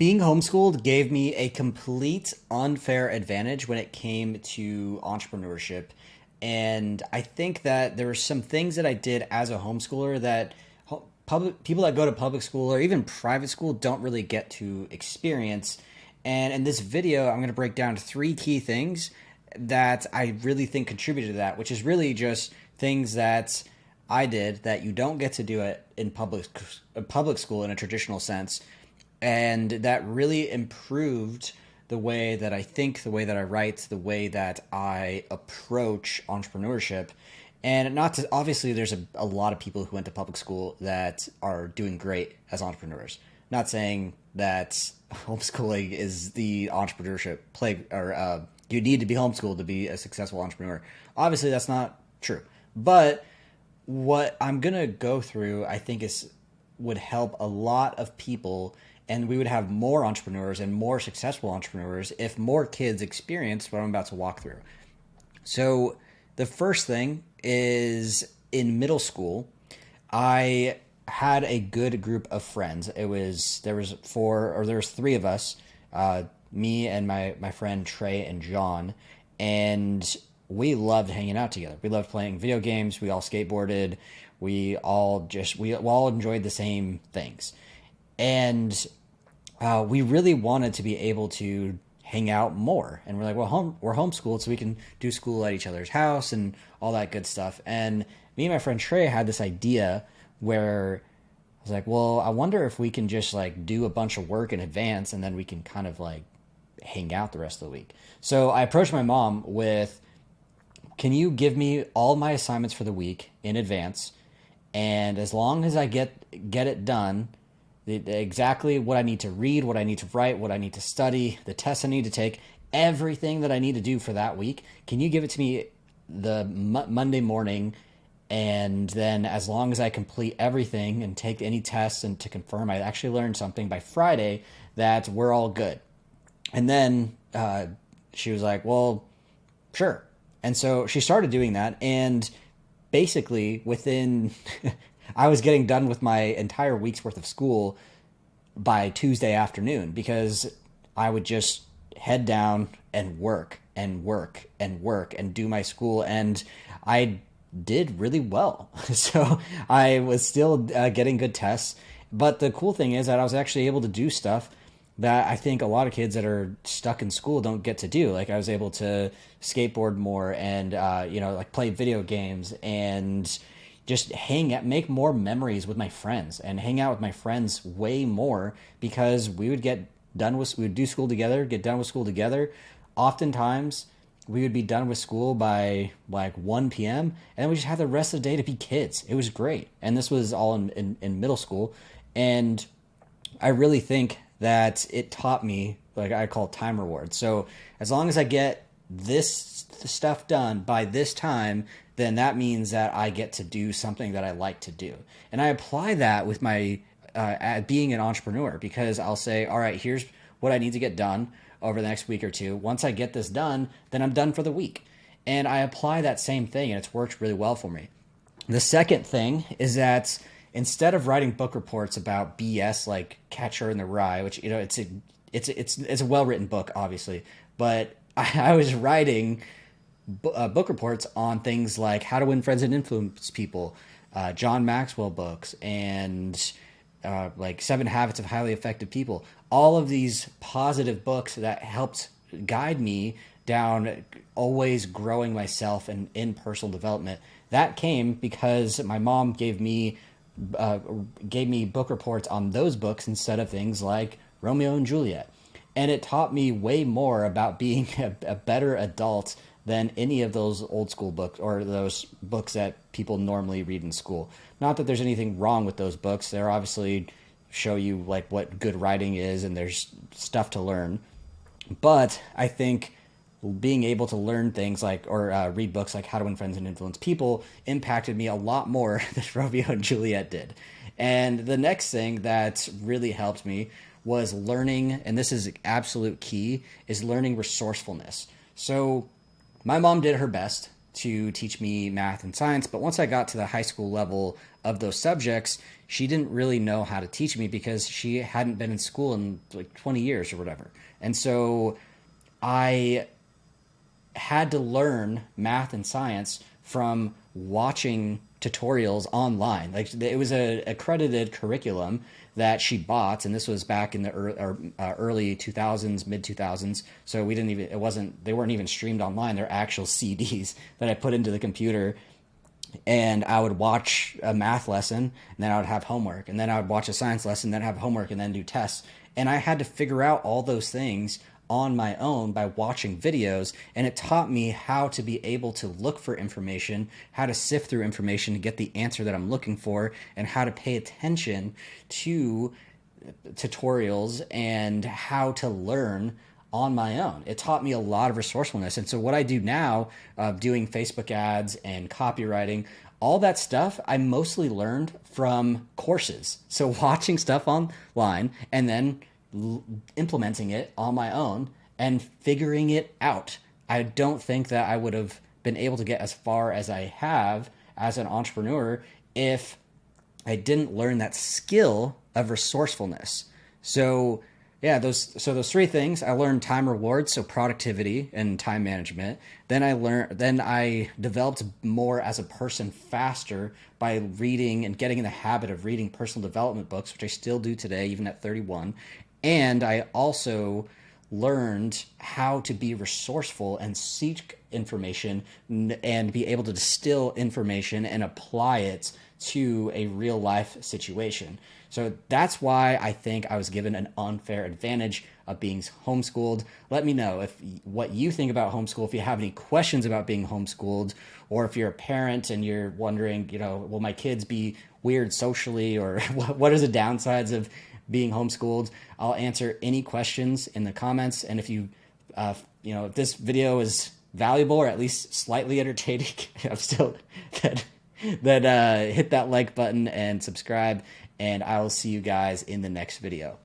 Being homeschooled gave me a complete unfair advantage when it came to entrepreneurship. And I think that there were some things that I did as a homeschooler that public people that go to public school or even private school don't really get to experience. And in this video, I'm going to break down three key things that I really think contributed to that, which is really just things that I did that you don't get to do it in public school in a traditional sense, and that really improved the way that I think, the way that I write, the way that I approach entrepreneurship. And not to, obviously, there's a lot of people who went to public school that are doing great as entrepreneurs. Not saying that homeschooling is the entrepreneurship play, or you need to be homeschooled to be a successful entrepreneur. Obviously, that's not true. But what I'm gonna go through, I think, is would help a lot of people, and we would have more entrepreneurs and more successful entrepreneurs if more kids experience what I'm about to walk through. So the first thing is in middle school, I had a good group of friends. There was three of us, me and my friend Trey and John, and we loved hanging out together. We loved playing video games. We all skateboarded. We all enjoyed the same things, and we really wanted to be able to hang out more. And we're like, well, we're homeschooled, so we can do school at each other's house and all that good stuff. And me and my friend Trey had this idea where I was like, well, I wonder if we can just like do a bunch of work in advance and then we can kind of like hang out the rest of the week. So I approached my mom with, can you give me all my assignments for the week in advance? And as long as I get it done, exactly what I need to read, what I need to write, what I need to study, the tests I need to take, everything that I need to do for that week, can you give it to me the Monday morning? And then as long as I complete everything and take any tests and to confirm I actually learned something by Friday, that we're all good. And then she was like, well, sure. And so she started doing that. And basically within I was getting done with my entire week's worth of school by Tuesday afternoon, because I would just head down and work and work and work and do my school. And I did really well. So I was still getting good tests. But the cool thing is that I was actually able to do stuff that I think a lot of kids that are stuck in school don't get to do. Like I was able to skateboard more and, like play video games and just make more memories with my friends and hang out with my friends way more, because we would we would do school together, get done with school together. Oftentimes we would be done with school by like 1 p.m. and then we just have the rest of the day to be kids. It was great. And this was all in middle school. And I really think that it taught me, like I call it time reward. So as long as I get this stuff done by this time, then that means that I get to do something that I like to do. And I apply that with my being an entrepreneur, because I'll say, all right, here's what I need to get done over the next week or two. Once I get this done, then I'm done for the week. And I apply that same thing, and it's worked really well for me. The second thing is that instead of writing book reports about BS like Catcher in the Rye, which it's a well-written book, obviously, but I was writing book reports on things like How to Win Friends and Influence People, John Maxwell books, and like 7 Habits of Highly Effective People. All of these positive books that helped guide me down always growing myself and in personal development. That came because my mom gave me book reports on those books instead of things like Romeo and Juliet. And it taught me way more about being a better adult than any of those old school books or those books that people normally read in school. Not that there's anything wrong with those books. They're obviously show you like what good writing is, and there's stuff to learn. But I think being able to learn things like, or read books like How to Win Friends and Influence People impacted me a lot more than Romeo and Juliet did. And the next thing that really helped me was learning, and this is absolute key, is learning resourcefulness. So my mom did her best to teach me math and science. But once I got to the high school level of those subjects, she didn't really know how to teach me because she hadn't been in school in like 20 years or whatever. And so I had to learn math and science from watching tutorials online. Like it was a accredited curriculum that she bought, and this was back in the early 2000s, mid 2000s. So we didn't even they weren't even streamed online. They're actual CDs that I put into the computer, and I would watch a math lesson, and then I would have homework, and then I would watch a science lesson, then have homework, and then do tests. And I had to figure out all those things on my own by watching videos, and it taught me how to be able to look for information, how to sift through information to get the answer that I'm looking for, and how to pay attention to tutorials and how to learn on my own. It taught me a lot of resourcefulness. And so what I do now, doing Facebook ads and copywriting, all that stuff I mostly learned from courses. So watching stuff online and then implementing it on my own and figuring it out. I don't think that I would have been able to get as far as I have as an entrepreneur if I didn't learn that skill of resourcefulness. So yeah, those three things. I learned time rewards, so productivity and time management. Then I developed more as a person faster by reading and getting in the habit of reading personal development books, which I still do today, even at 31. And I also learned how to be resourceful and seek information and be able to distill information and apply it to a real life situation. So that's why I think I was given an unfair advantage of being homeschooled. Let me know what you think about homeschool, if you have any questions about being homeschooled, or if you're a parent and you're wondering, will my kids be weird socially, or what are the downsides of being homeschooled? I'll answer any questions in the comments. And if if this video is valuable or at least slightly entertaining, I'm still then hit that like button and subscribe, and I will see you guys in the next video.